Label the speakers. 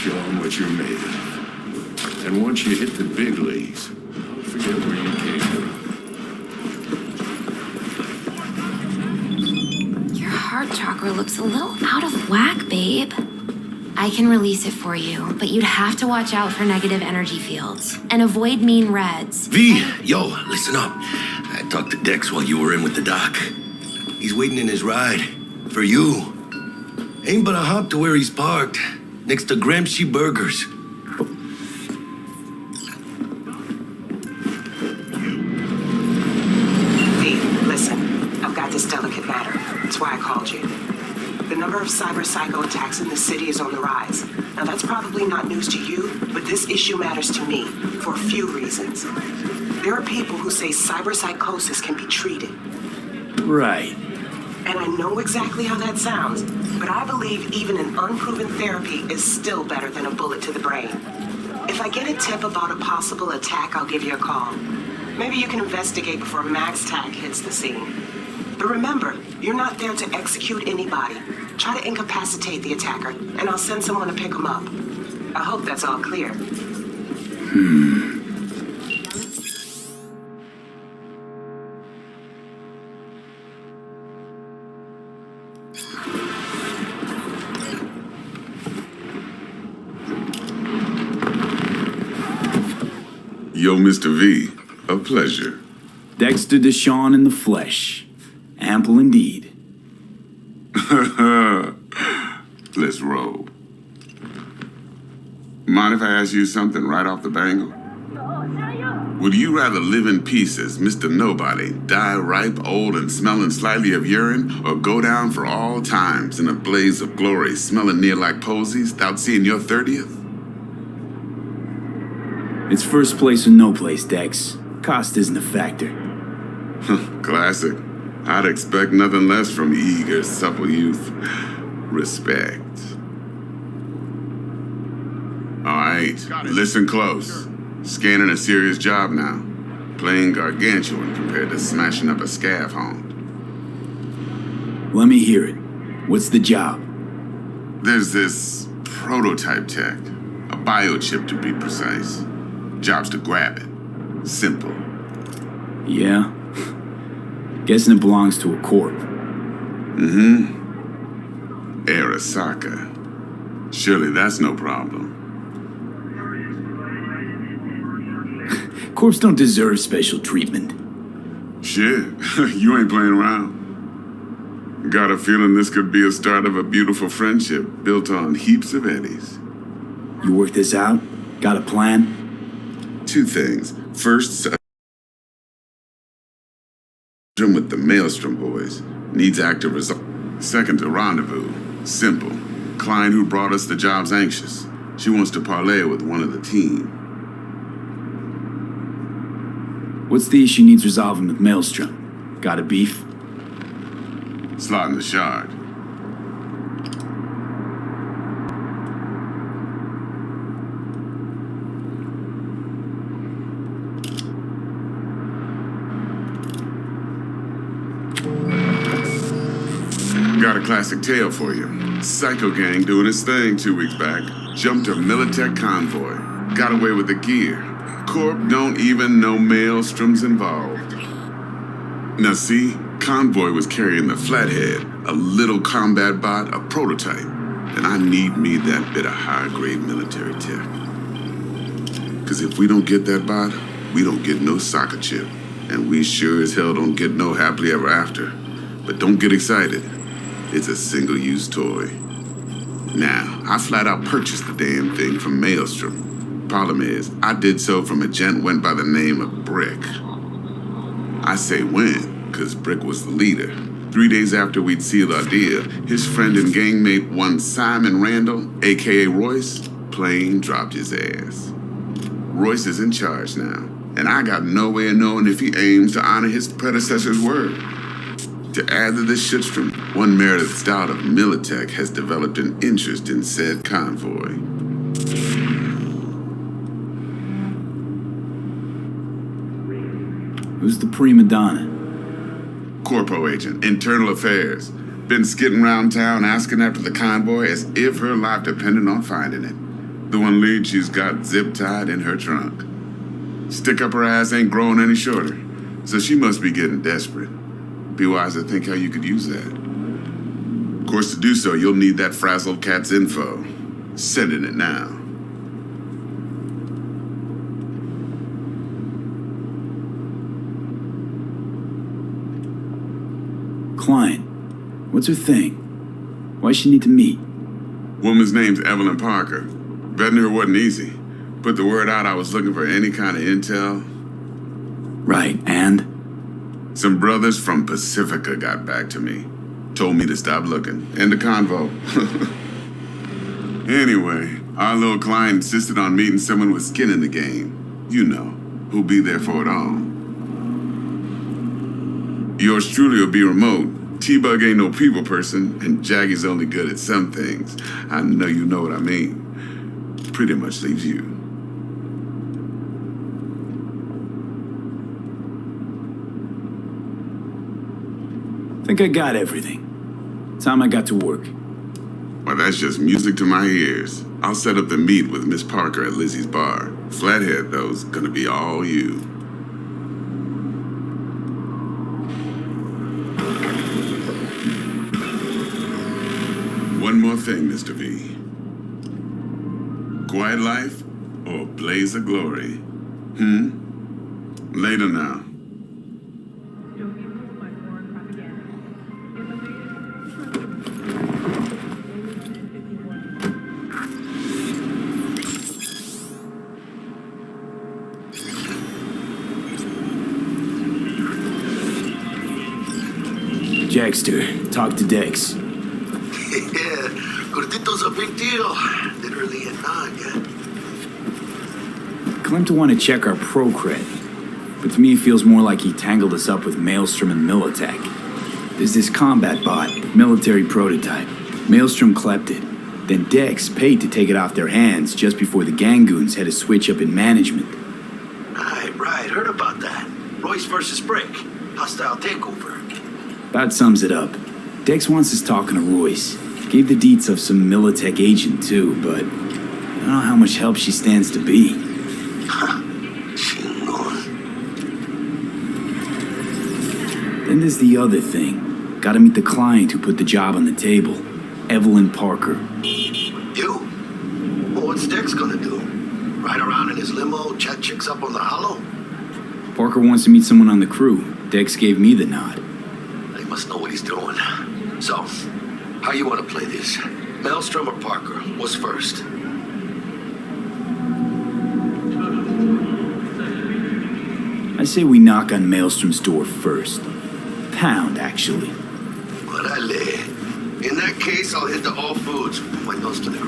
Speaker 1: Show them what you're made of. And once you hit the big leagues, forget where you came from.
Speaker 2: Your heart chakra looks a little out of whack, babe. I can release it for you, but you'd have to watch out for negative energy fields and avoid mean reds.
Speaker 3: V, yo, listen up. I talked to Dex while you were in with the doc. He's waiting in his ride. For you. Ain't but a hop to where he's parked. Next to Gramsci Burgers.
Speaker 4: V, listen. I've got this delicate matter. That's why I called you. The number of cyber psycho attacks in the city is on the rise. Now that's probably not news to you, but this issue matters to me for a few reasons. There are people who say cyber psychosis can be treated.
Speaker 5: Right.
Speaker 4: And I know exactly how that sounds, but I believe even an unproven therapy is still better than a bullet to the brain. If I get a tip about a possible attack, I'll give you a call. Maybe you can investigate before Max Tack hits the scene. But remember, you're not there to execute anybody. Try to incapacitate the attacker, and I'll send someone to pick him up. I hope that's all clear.
Speaker 6: Yo, Mr. V, a pleasure.
Speaker 5: Dexter Deshawn in the flesh. Ample indeed.
Speaker 6: Let's roll. Mind if I ask you something right off the bangle? Would you rather live in peace as Mr. Nobody, die ripe, old, and smelling slightly of urine, or go down for all times in a blaze of glory, smelling near like posies, without seeing your 30th?
Speaker 5: It's first place or no place, Dex. Cost isn't a factor.
Speaker 6: Classic. I'd expect nothing less from eager, supple youth. Respect. All right, listen close. Scanning a serious job now. Playing gargantuan compared to smashing up a scav hound.
Speaker 5: Let me hear it. What's the job?
Speaker 6: There's this prototype tech. A biochip to be precise. Job's to grab it. Simple.
Speaker 5: Yeah? Guessing it belongs to a corp.
Speaker 6: Arasaka. Surely that's no problem.
Speaker 5: Corps don't deserve special treatment.
Speaker 6: Shit, you ain't playing around. Got a feeling this could be a start of a beautiful friendship built on heaps of eddies.
Speaker 5: You work this out? Got a plan?
Speaker 6: Two things. First, with the Maelstrom boys. Needs active result. Second, a rendezvous. Simple. Client who brought us the job's anxious. She wants to parlay with one of the team.
Speaker 5: What's the issue needs resolving with Maelstrom? Got a beef?
Speaker 6: Slotting the shard. Got a classic tale for you. Psycho gang doing its thing 2 weeks back. Jumped a Militech convoy. Got away with the gear. Corp don't even know Maelstrom's involved. Now see, convoy was carrying the Flathead, a little combat bot, a prototype. And I need me that bit of high-grade military tech. Cause if we don't get that bot, we don't get no soccer chip. And we sure as hell don't get no happily ever after. But don't get excited. It's a single-use toy. Now, I flat out purchased the damn thing from Maelstrom. Problem is, I did so from a gent went by the name of Brick. I say when, cause Brick was the leader. 3 days after we'd sealed our deal, his friend and gangmate, one Simon Randall, aka Royce, plain dropped his ass. Royce is in charge now, and I got no way of knowing if he aims to honor his predecessor's word. To add to this shitstorm, one Meredith Stout of Militech has developed an interest in said convoy.
Speaker 5: Who's the prima donna?
Speaker 6: Corpo agent, internal affairs. Been skidding around town asking after the convoy as if her life depended on finding it. The one lead she's got zip-tied in her trunk. Stick up her ass ain't growing any shorter, so she must be getting desperate. Be wise to think how you could use that. Of course, to do so, you'll need that frazzled cat's info. Sending it now.
Speaker 5: Client, what's her thing? Why she need to meet?
Speaker 6: Woman's name's Evelyn Parker. Vetting her wasn't easy. Put the word out I was looking for any kind of intel.
Speaker 5: Right, and?
Speaker 6: Some brothers from Pacifica got back to me. Told me to stop looking. End the convo. Anyway, our little client insisted on meeting someone with skin in the game. You know, who'll be there for it all. Yours truly will be remote. T-Bug ain't no people person, and Jaggy's only good at some things. I know you know what I mean. Pretty much leaves you.
Speaker 5: Think I got everything. Time I got to work.
Speaker 6: Well, that's just music to my ears. I'll set up the meet with Miss Parker at Lizzie's bar. Flathead, though's gonna be all you. One more thing, Mr. V. Quiet life or blaze of glory? Later now.
Speaker 5: Jackster, talk to Dex.
Speaker 3: Yeah, Gordito's a big deal. Literally a nod, yeah.
Speaker 5: Claimed to want to check our pro cred, but to me it feels more like he tangled us up with Maelstrom and Militech. There's this combat bot, military prototype. Maelstrom clept it. Then Dex paid to take it off their hands just before the Gangoons had a switch up in management.
Speaker 3: Right, heard about that. Royce versus Brick. Hostile takeover.
Speaker 5: About sums it up. Dex wants us talking to Royce. Gave the deets of some Militech agent too, but I don't know how much help she stands to be. Then there's the other thing. Gotta meet the client who put the job on the table. Evelyn Parker.
Speaker 3: You? Well, what's Dex gonna do? Ride around in his limo, chat chicks up on the hollow?
Speaker 5: Parker wants to meet someone on the crew. Dex gave me the nod.
Speaker 3: He must know what he's doing. So, how you want to play this? Maelstrom or Parker? What's first?
Speaker 5: I say we knock on Maelstrom's door first. Pound, actually.
Speaker 3: Orale. In that case, I'll hit the All Foods. My nose to the